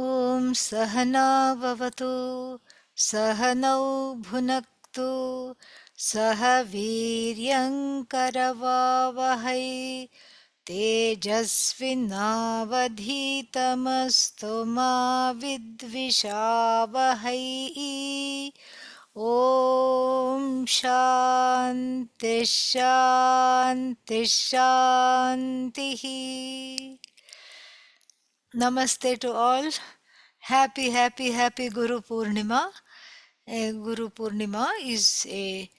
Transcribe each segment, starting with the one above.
ॐ सहना भवतु सहनौ भुनक्तु सह वीर्यङ्करवावहै तेजस्विनावधीतमस्तु मा विद्विषावहै ॐ शान्ति शान्ति शान्तिः. Namaste to all. Happy Guru Purnima. Guru Purnima is a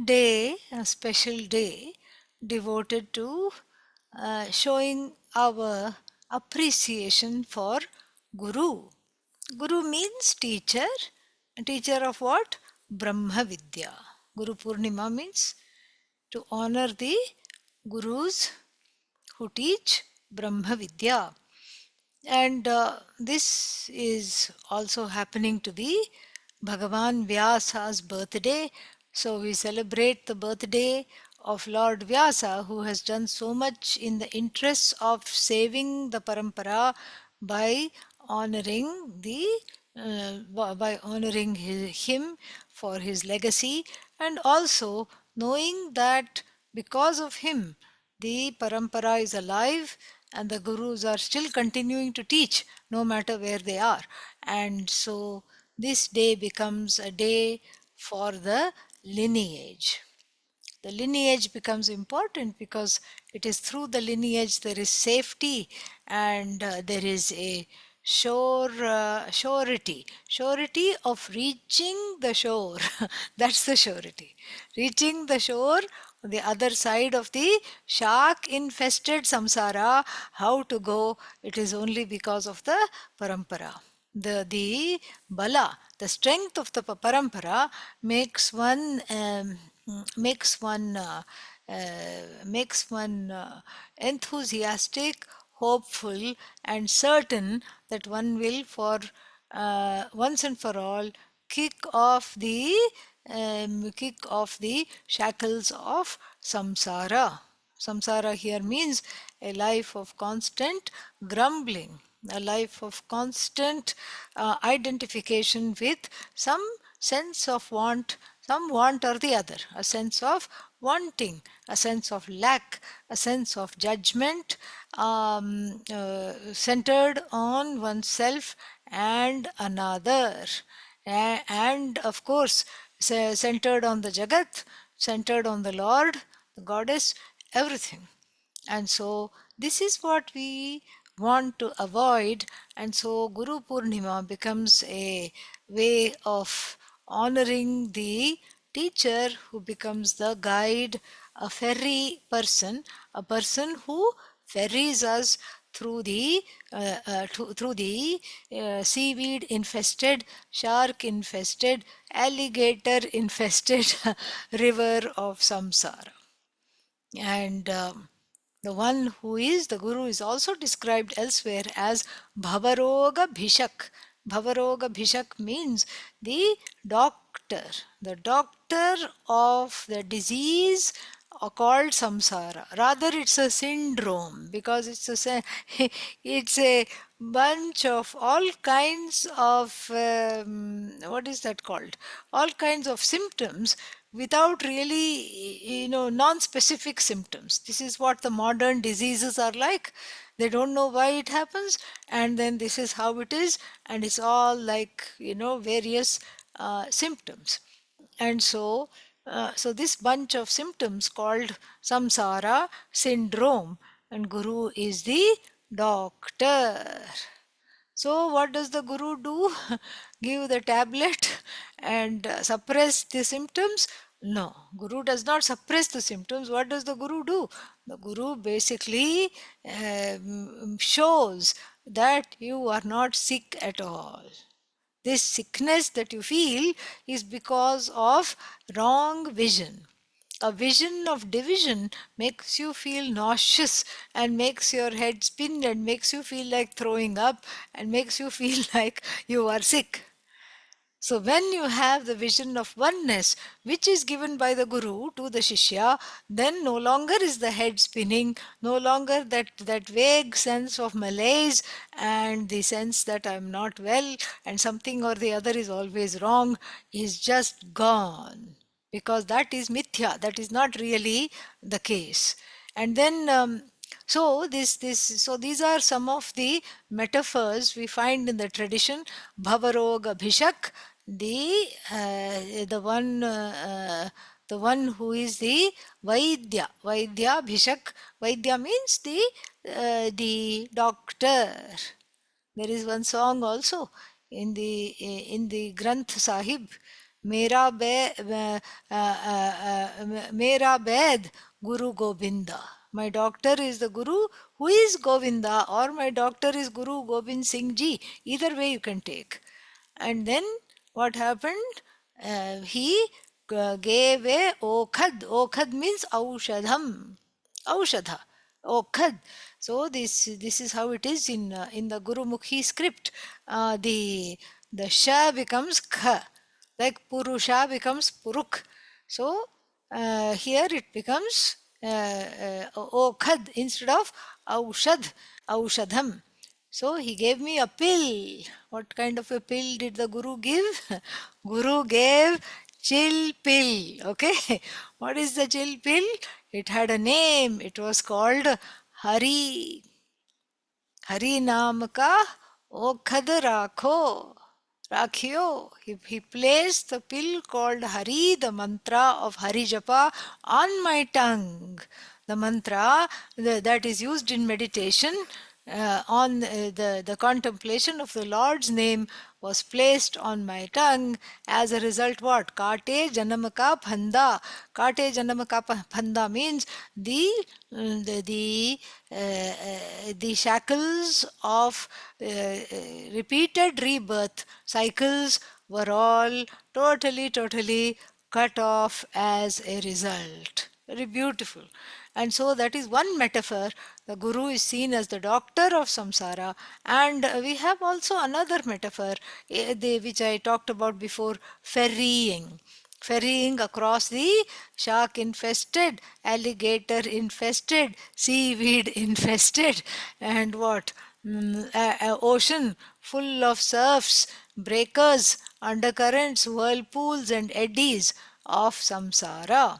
day, a special day devoted to showing our appreciation for Guru. Guru means teacher. Teacher of what? Brahma Vidya. Guru Purnima means to honor the Gurus who teach Brahma Vidya. And this is also happening to be Bhagavan Vyasa's birthday. So we celebrate the birthday of Lord Vyasa, who has done so much in the interests of saving the parampara by honoring him for his legacy, and also knowing that because of him the parampara is alive and the gurus are still continuing to teach no matter where they are. And so this day becomes a day for the lineage. The lineage becomes important because it is through the lineage there is safety, and there is a surety of reaching the shore. That's the surety. Reaching the shore, the other side of the shark infested samsara. How to go? It is only because of the parampara. The bala, the strength of the parampara makes one enthusiastic, hopeful, and certain that one will, for once and for all, kick off the shackles of samsara. Samsara here means a life of constant grumbling, a life of constant identification with some sense of want, some want or the other, a sense of wanting, a sense of lack, a sense of judgment, centered on oneself and another. And of course, centered on the Jagat, centered on the Lord, the Goddess, everything. And so this is what we want to avoid. And so Guru Purnima becomes a way of honoring the teacher who becomes the guide, a ferry person, a person who ferries us through the seaweed infested, shark infested, alligator infested river of samsara. And the one who is the Guru is also described elsewhere as Bhavaroga Bhishak. Bhavaroga Bhishak means the doctor of the disease called samsara. Rather, it's a syndrome because it's a bunch of all kinds of what is that called? All kinds of symptoms without really, non-specific symptoms. This is what the modern diseases are like. They don't know why it happens, and then this is how it is, and it's all like, various symptoms. And so this bunch of symptoms called samsara syndrome, and Guru is the doctor. So what does the Guru do? Give the tablet and suppress the symptoms? No, Guru does not suppress the symptoms. What does the Guru do? The Guru basically shows that you are not sick at all. This sickness that you feel is because of wrong vision. A vision of division makes you feel nauseous and makes your head spin and makes you feel like throwing up and makes you feel like you are sick. So when you have the vision of oneness, which is given by the Guru to the Shishya, then no longer is the head spinning, no longer that vague sense of malaise and the sense that I'm not well and something or the other is always wrong is just gone. Because that is mithya, that is not really the case. And then so these are some of the metaphors we find in the tradition. Bhavaroga Bhishak, the one who is the Vaidya Bhishak. Vaidya means the doctor. There is one song also in the Granth Sahib. Mera be, Mera Bed Guru Govinda. My doctor is the Guru who is Govinda, or my doctor is Guru Gobind Singh Ji. Either way you can take. And then what happened? He gave a okhad. Okhad means aushadham. Aushadha. Okhad. So this is how it is in the Gurumukhi script. The sha becomes kha, like purusha becomes puruk. So here it becomes okhad instead of aushad, aushadham. So he gave me a pill. What kind of a pill did the Guru give? Guru gave chill pill. Okay. What is the chill pill? It had a name. It was called Hari. Hari नाम का ओखद राखो rakhiyo. He placed the pill called Hari, the mantra of Hari Japa, on my tongue. The mantra that is used in meditation on the contemplation of the Lord's name was placed on my tongue. As a result, what? Kate janamaka phanda. Kate janamaka phanda means the shackles of repeated rebirth cycles were all totally cut off as a result. Very beautiful. And so that is one metaphor. The Guru is seen as the doctor of samsara. And we have also another metaphor which I talked about before, ferrying. Ferrying across the shark infested, alligator infested, seaweed infested, and what? Ocean full of surfs, breakers, undercurrents, whirlpools, and eddies of samsara.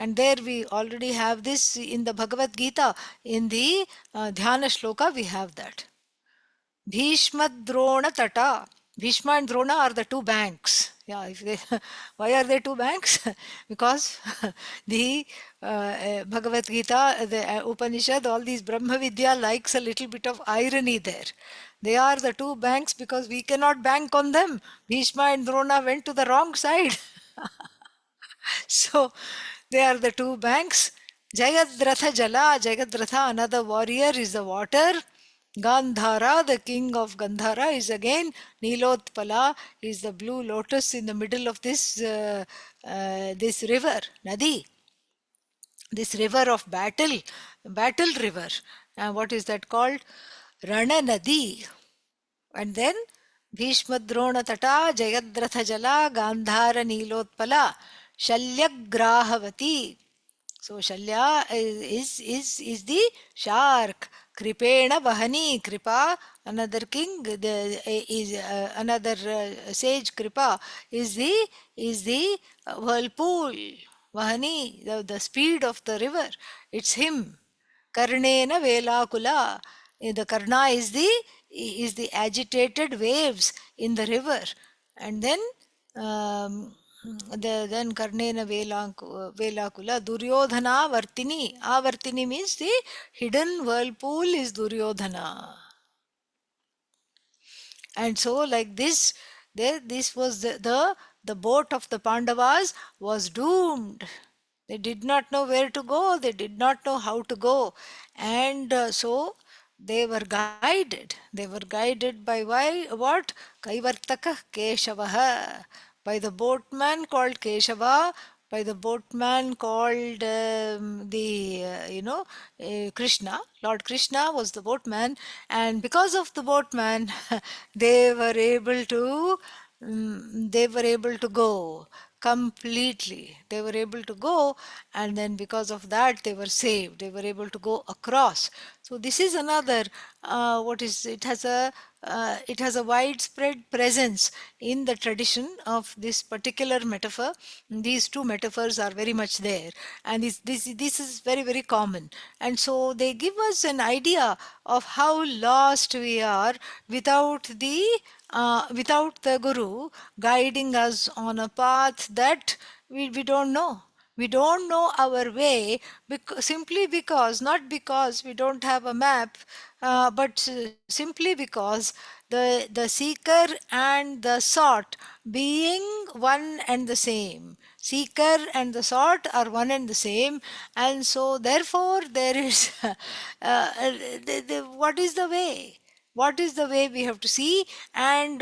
And there we already have this in the Bhagavad Gita. In the Dhyana Shloka, we have that. Bhishma Drona Tata. Bhishma and Drona are the two banks. Yeah, if they, why are they two banks? Because the Bhagavad Gita, the Upanishad, all these Brahma Vidya likes a little bit of irony there. They are the two banks because we cannot bank on them. Bhishma and Drona went to the wrong side. So they are the two banks. Jayadratha Jala, Jayadratha, another warrior, is the water. Gandhara, the king of Gandhara, is again Nilotpala, is the blue lotus in the middle of this river, Nadi, this river of battle, battle river. And what is that called? Rana Nadi. And then Bhishma Drona Tata, Jayadratha Jala, Gandhara Nilotpala, Shalyagrahavati. So Shalya is the shark. Kripena Vahani, Kripa, another king, is another sage Kripa is the whirlpool. Vahani, the speed of the river. It's him. Karnena Velakula. The Karna is the agitated waves in the river. And then then Karnena Velakula, Duryodhana Vartini. Avartini means the hidden whirlpool is Duryodhana. And so like this, this was the boat of the Pandavas was doomed. They did not know where to go. They did not know how to go. And so they were guided. They were guided by what? Kaivartaka Keshavaha. By the boatman called Keshava, by the boatman called Krishna. Lord Krishna was the boatman, and because of the boatman, they were able to they were able to go completely. They were able to go, and then because of that, they were saved. They were able to go across. So this is another. What is it? Has a widespread presence in the tradition of this particular metaphor. These two metaphors are very much there, and this is very very common. And so they give us an idea of how lost we are without the guru guiding us on a path that we don't know. We don't know our way simply because, not because we don't have a map, but simply because the seeker and the sought being one and the same. Seeker and the sought are one and the same, and so therefore there is what is the way? What is the way we have to see? And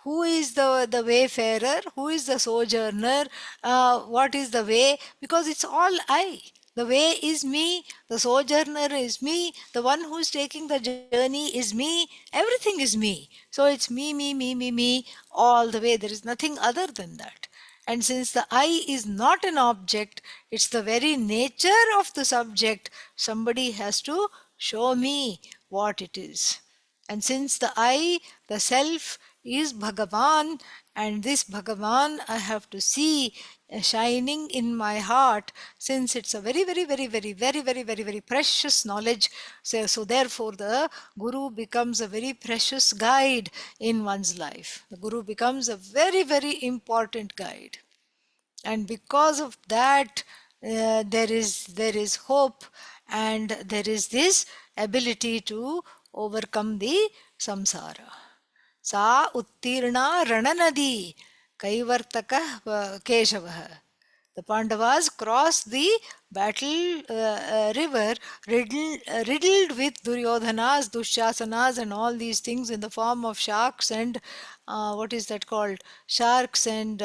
who is the wayfarer? Who is the sojourner? What is the way? Because it's all I. The way is me, the sojourner is me, the one who is taking the journey is me, everything is me. So it's me, all the way. There is nothing other than that. And since the I is not an object, it's the very nature of the subject, somebody has to show me what it is. And since the I, the self, is Bhagavan, and this Bhagavan I have to see shining in my heart, since it's a very, very, very, very, very, very, very, very precious knowledge. So therefore, the Guru becomes a very precious guide in one's life. The Guru becomes a very, very important guide, and because of that, there is hope, and there is this ability to overcome the samsara. Sa uttirna rananadi kaivartaka keshavah. The Pandavas crossed the battle river riddled with Duryodhanas, Dushasanas, and all these things in the form of sharks and what is that called? Sharks and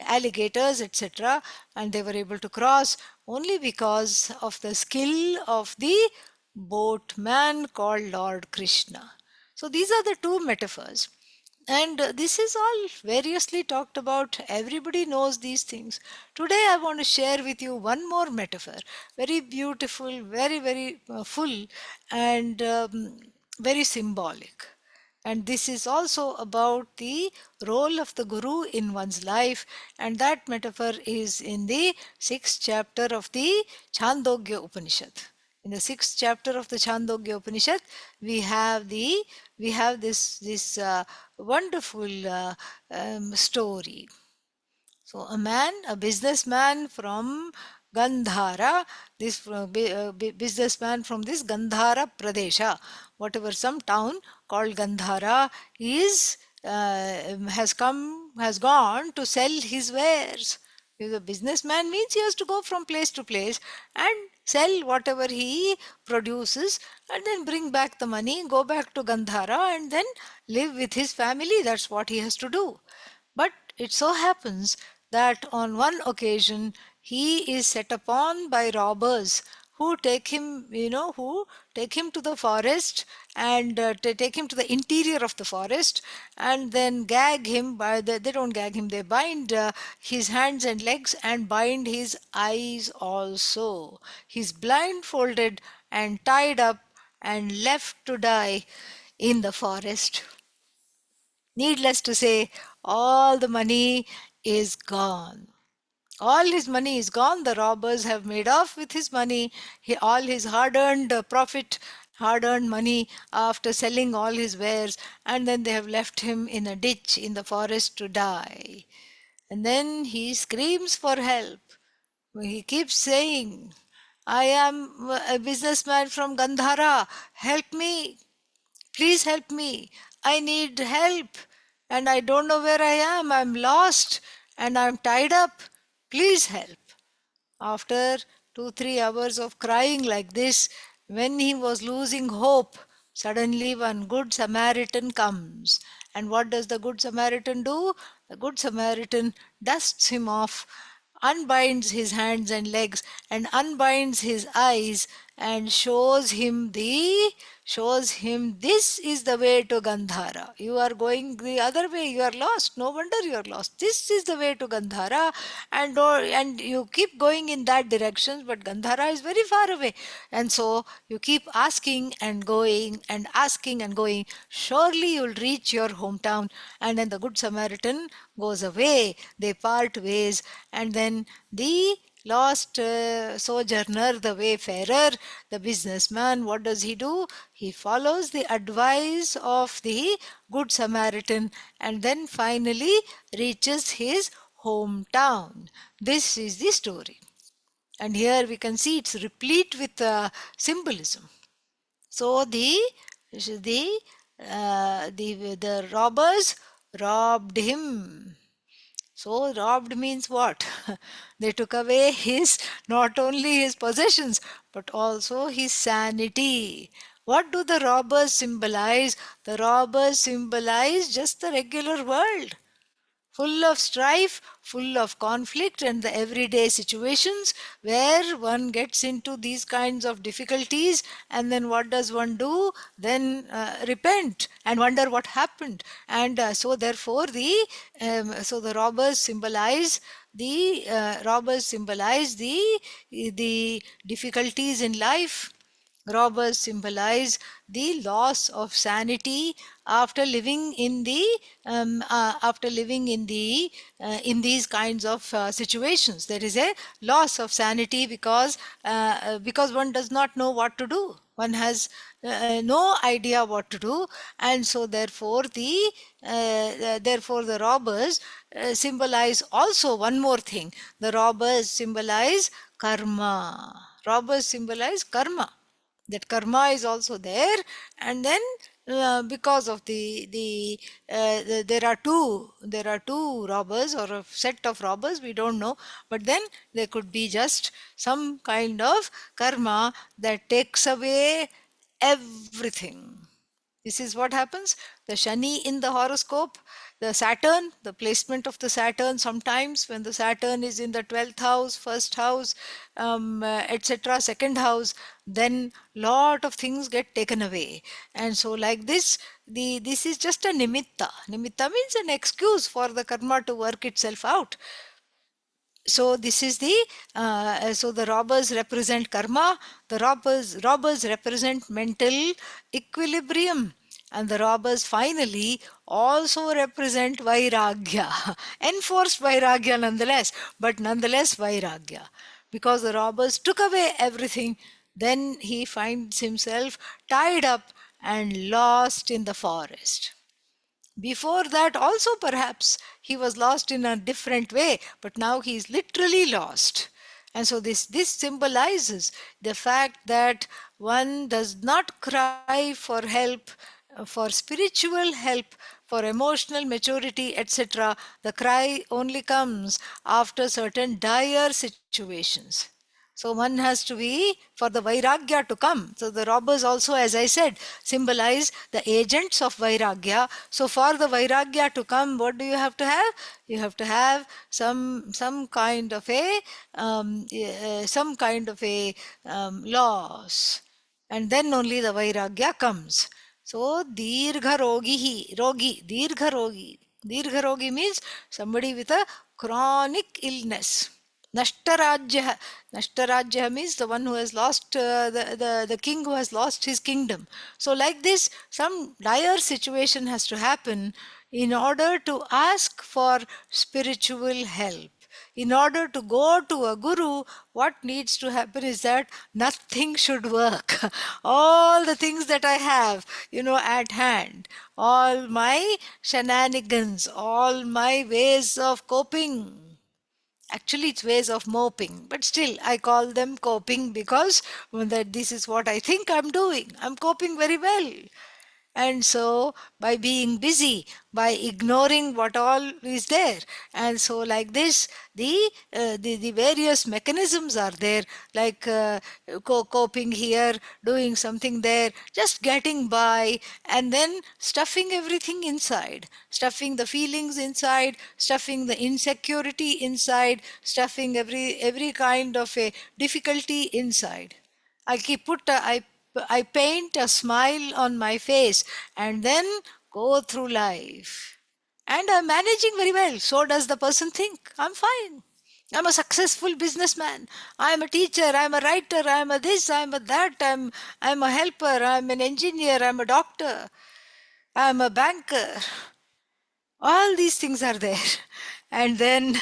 alligators, etc. And they were able to cross only because of the skill of the boatman called Lord Krishna. So these are the two metaphors. And this is all variously talked about. Everybody knows these things. Today I want to share with you one more metaphor. Very beautiful, very, very full, and very symbolic. And this is also about the role of the Guru in one's life. And that metaphor is in the 6th chapter of the Chandogya Upanishad. In the 6th chapter of the Chandogya Upanishad, we have this wonderful story. So a businessman from Gandhara, this businessman from this Gandhara Pradesha, whatever some town called Gandhara, has gone to sell his wares. If a businessman means he has to go from place to place and sell whatever he produces, and then bring back the money, go back to Gandhara, and then live with his family. That's what he has to do. But it so happens that on one occasion he is set upon by robbers who take him, who take him to the forest and take him to the interior of the forest, and then gag him they don't gag him, they bind his hands and legs and bind his eyes also. He's blindfolded and tied up and left to die in the forest. Needless to say, all the money is gone. All his money is gone. The robbers have made off with his money. All his hard-earned profit, hard-earned money after selling all his wares, and then they have left him in a ditch in the forest to die. And then he screams for help. He keeps saying, I am a businessman from Gandhara. Help me. Please help me. I need help. And I don't know where I am. I'm lost and I'm tied up. Please help. After 2-3 hours of crying like this, when he was losing hope, suddenly one good Samaritan comes. And what does the good Samaritan do? The good Samaritan dusts him off, unbinds his hands and legs, and unbinds his eyes, and shows him this is the way to Gandhara. You are going the other way, you are lost. No wonder you are lost. This is the way to Gandhara, and you keep going in that direction, but Gandhara is very far away. And so you keep asking and going and asking and going. Surely you'll reach your hometown. And then the Good Samaritan goes away. They part ways, and then the lost sojourner, the wayfarer, the businessman, what does he do? He follows the advice of the Good Samaritan and then finally reaches his hometown. This is the story. And here we can see it's replete with symbolism. So the robbers robbed him. So robbed means what? They took away his, not only his possessions, but also his sanity. What do the robbers symbolize? The robbers symbolize just the regular world, full of strife, full of conflict, and the everyday situations where one gets into these kinds of difficulties. And then what does one do? Then repent and wonder what happened. And so therefore the robbers symbolize the difficulties in life. Robbers symbolize the loss of sanity after living in these kinds of situations. There is a loss of sanity because one does not know what to do. One has no idea what to do, and so therefore the robbers symbolize also one more thing. The robbers symbolize karma. Robbers symbolize karma, that karma is also there. And then because of there are two robbers, or a set of robbers, we don't know, but then there could be just some kind of karma that takes away everything. This is what happens. The Shani in the horoscope, the Saturn, the placement of the Saturn, sometimes when the Saturn is in the 12th house, first house, etc., second house, then lot of things get taken away. And so like this is just a nimitta. Nimitta means an excuse for the karma to work itself out. So this is the robbers represent karma. The robbers represent mental equilibrium, and the robbers finally also represent vairagya, enforced vairagya nonetheless, but nonetheless vairagya, because the robbers took away everything. Then he finds himself tied up and lost in the forest. Before that also perhaps he was lost in a different way, but now he is literally lost. And so this symbolizes the fact that one does not cry for help, for spiritual help, for emotional maturity, etc. The cry only comes after certain dire situations. So one has to be for the Vairagya to come. So the robbers also, as I said, symbolize the agents of Vairagya. So for the Vairagya to come, what do you have to have? You have to have some kind of loss, and then only the Vairagya comes. So Dirgha Rogi means somebody with a chronic illness. Nashtarajya. Nashtarajya means the one who has lost, the king who has lost his kingdom. So like this, some dire situation has to happen in order to ask for spiritual help. In order to go to a guru, what needs to happen is that nothing should work. All the things that I have, at hand, all my shenanigans, all my ways of coping. Actually, it's ways of moping, but still, I call them coping because that this is what I think I'm doing. I'm coping very well. And so by being busy, by ignoring what all is there, and so like this, the various mechanisms are there, like coping here, doing something there, just getting by, and then stuffing everything inside, stuffing the feelings inside, stuffing the insecurity inside, stuffing every kind of a difficulty inside. I keep put a, I paint a smile on my face and then go through life. And I'm managing very well. So does the person think. I'm fine. I'm a successful businessman. I'm a teacher. I'm a writer. I'm a this. I'm a that. I'm a helper. I'm an engineer. I'm a doctor. I'm a banker. All these things are there. And then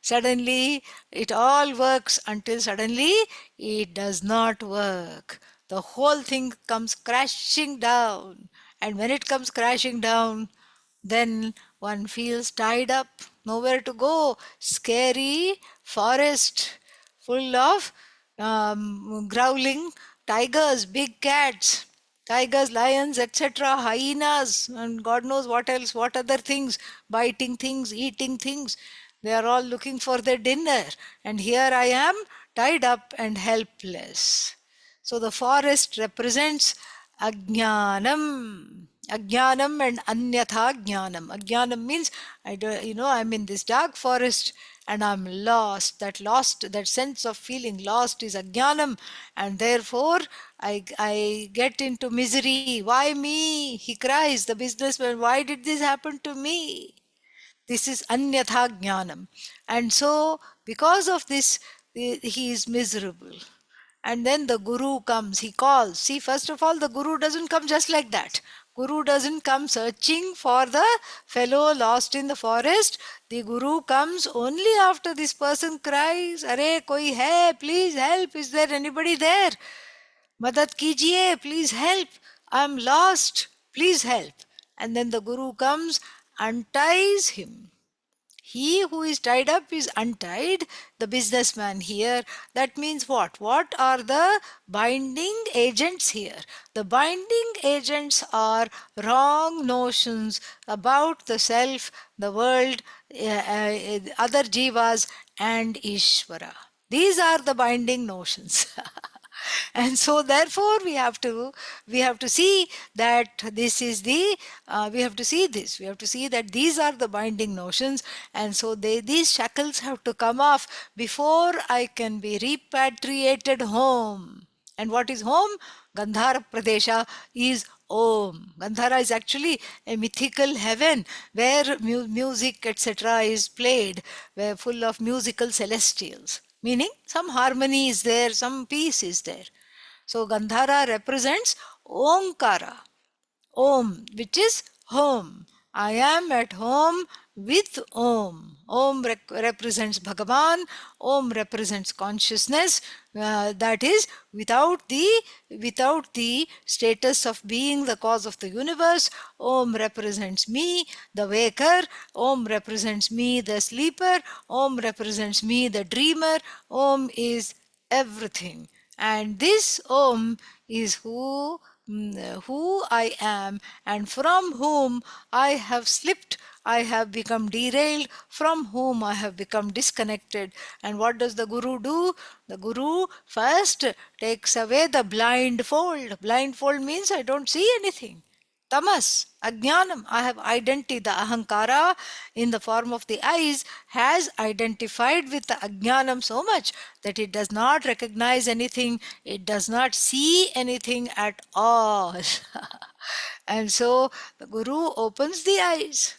suddenly it all works until suddenly it does not work. The whole thing comes crashing down. And when it comes crashing down, then one feels tied up, nowhere to go. Scary forest full of growling tigers, big cats, tigers, lions, etc., hyenas, and God knows what else, what other things, biting things, eating things. They are all looking for their dinner. And here I am, tied up and helpless. So the forest represents ajnanam. Ajnanam and anyatha jnanam. Ajnanam means I'm in this dark forest and I'm lost. That sense of feeling lost is ajnanam, and therefore I get into misery. Why me? He cries, the businessman. Why did this happen to me? This is anyatha jnanam. And so, because of this, he is miserable. And then the guru comes, he calls. See, first of all, the guru doesn't come just like that. Guru doesn't come searching for the fellow lost in the forest. The guru comes only after this person cries, Are, koi hai, please help. Is there anybody there? Madad kijiye, please help. I'm lost. Please help. And then the guru comes, unties him. He who is tied up is untied, the businessman here. That means what? What are the binding agents here? The binding agents are wrong notions about the self, the world, other jivas, and Ishvara. These are the binding notions. And so therefore we have to see that this is the we have to see that these are the binding notions. And so these shackles have to come off before I can be repatriated home. And what is home? Gandhara Pradesha is Om. Gandhara is actually a mythical heaven where music, etc., is played, where full of musical celestials. Meaning some harmony is there, some peace is there. So Gandhara represents Omkara. Om, which is home. I am at home with Om. Om represents Bhagavan. Om represents consciousness. That is without the status of being the cause of the universe. Om represents me, the waker. Om represents me, the sleeper. Om represents me, the dreamer. Om is everything. And this Om is who I am, and from whom I have slipped, I have become derailed, from whom I have become disconnected. And what does the Guru do? The Guru first takes away the blindfold. Blindfold means I don't see anything. Tamas, Ajnanam, I have identity. The Ahankara in the form of the eyes has identified with the Ajnanam so much that it does not recognize anything, it does not see anything at all. And so the Guru opens the eyes.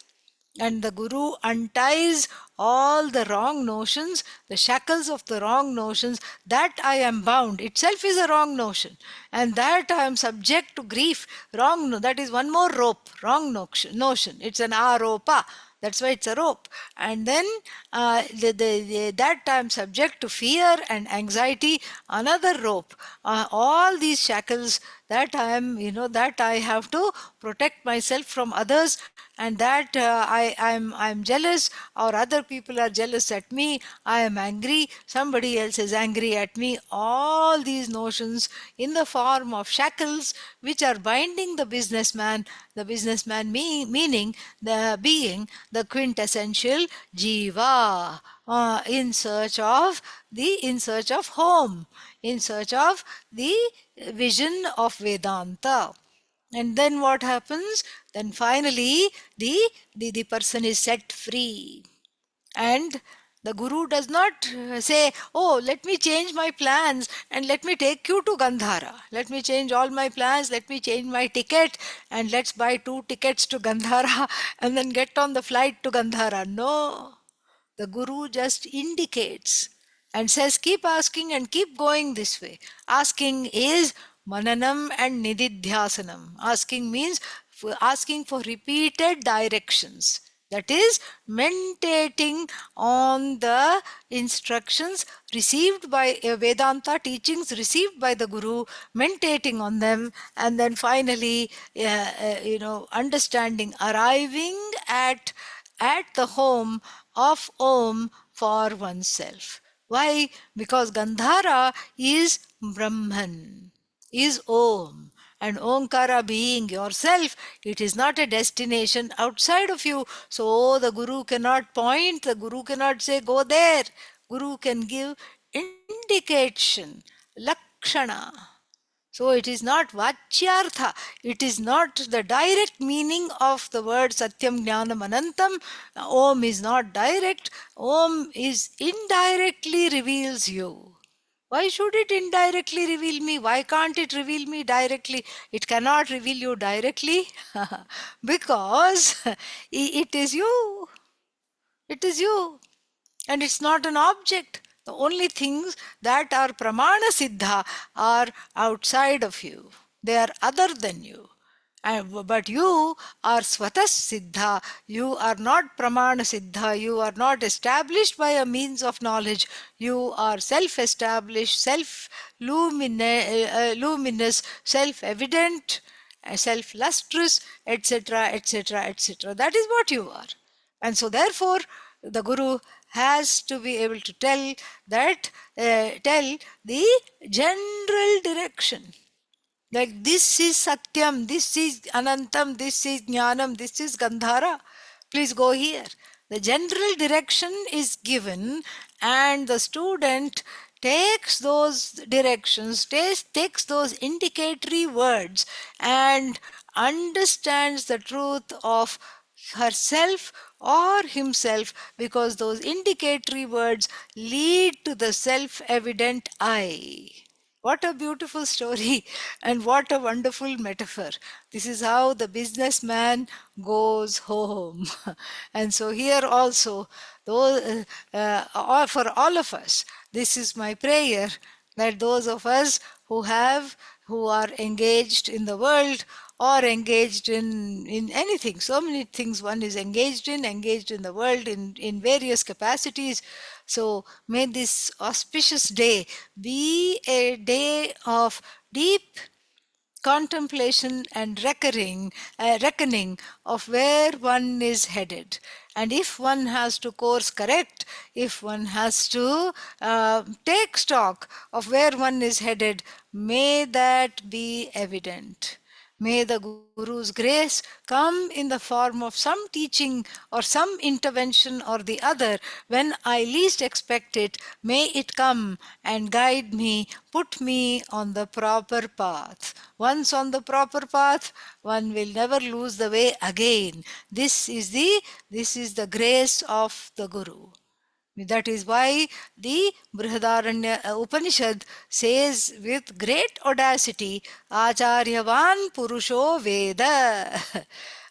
And the Guru unties all the wrong notions, the shackles of the wrong notions, that I am bound itself is a wrong notion, and that I am subject to grief, wrong, that is one more rope, wrong notion. It's an aropa. That's why it's a rope. And then that I am subject to fear and anxiety, another rope. All these shackles that that I have to protect myself from others, and that I'm jealous, or other people are jealous at me, I am angry, somebody else is angry at me. All these notions in the form of shackles which are binding the businessman meaning the being, the quintessential jiva, in search of home, in search of the vision of Vedanta. And then what happens? Then finally the person is set free. And The guru does not say, oh, let me change my plans and let me take you to Gandhara. Let me change all my plans, let me change my ticket, and let's buy 2 tickets to Gandhara and then get on the flight to Gandhara. No. The Guru just indicates and says, keep asking and keep going this way. Asking is mananam and nididhyasanam. Asking means asking for repeated directions. That is, meditating on the instructions received by Vedanta teachings received by the Guru, meditating on them, and then finally, understanding, arriving at the home of Om for oneself. Why? Because Gandhara is Brahman, is Om. And Omkara being yourself, it is not a destination outside of you. So the Guru cannot point, the Guru cannot say, go there. Guru can give indication, lakshana. So it is not vachyartha. It is not the direct meaning of the word Satyam Jnanam Anantam. Om is not direct. Om is indirectly reveals you. Why should it indirectly reveal me? Why can't it reveal me directly? It cannot reveal you directly because it is you. It is you. And it's not an object. The only things that are pramana siddha are outside of you. They are other than you. But you are swatas siddha. You are not pramana siddha. You are not established by a means of knowledge. You are self-established, luminous, self-evident, self-lustrous, etc., etc., etc. That is what you are. And so therefore, the Guru has to be able to tell the general direction. Like this is Satyam, this is Anantam, this is Jnanam, this is Gandhara. Please go here. The general direction is given and the student takes those directions, takes those indicatory words and understands the truth of herself or himself, because those indicatory words lead to the self-evident I. What a beautiful story and what a wonderful metaphor. This is how the businessman goes home. And so here also, for all of us, this is my prayer, that those of us who are engaged in the world or engaged in anything, so many things one is engaged in the world in various capacities. So may this auspicious day be a day of deep contemplation and reckoning of where one is headed. And if one has to course correct, if one has to take stock of where one is headed, may that be evident. May the Guru's grace come in the form of some teaching or some intervention or the other when I least expect it. May it come and guide me, put me on the proper path. Once on the proper path, one will never lose the way again. This is the grace of the Guru. That is why the Brihadaranya Upanishad says with great audacity, Acharyavan Purusho Veda.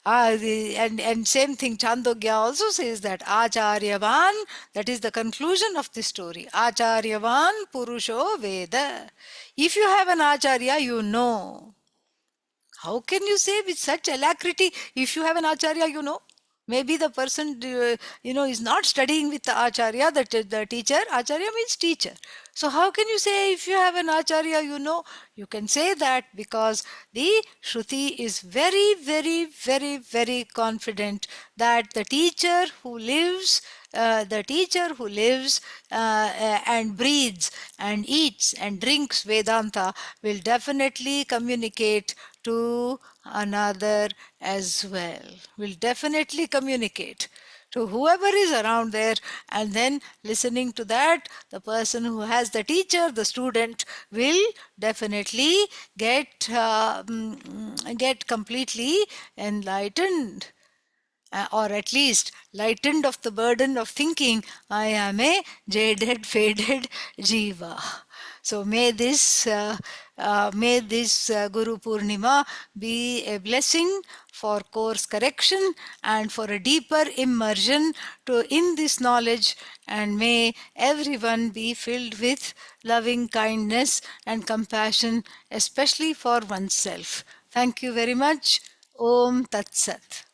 And same thing, Chandogya also says that Acharyavan, that is the conclusion of this story. Acharyavan Purusho Veda. If you have an Acharya, you know. How can you say with such alacrity, if you have an Acharya, you know? Maybe the person, is not studying with the Acharya, the teacher. Acharya means teacher. So how can you say if you have an Acharya, you know? You can say that because the Shruti is very, very, very, very confident that the teacher who lives and breathes and eats and drinks Vedanta will definitely communicate to another as well. Will definitely communicate to whoever is around there, and then listening to that, the person who has the teacher, the student, will definitely get completely enlightened. or at least lightened of the burden of thinking I am a jaded, faded jiva. So may this Guru Purnima be a blessing for course correction and for a deeper immersion in this knowledge, and may everyone be filled with loving kindness and compassion, especially for oneself. Thank you very much. Om Tat Sat.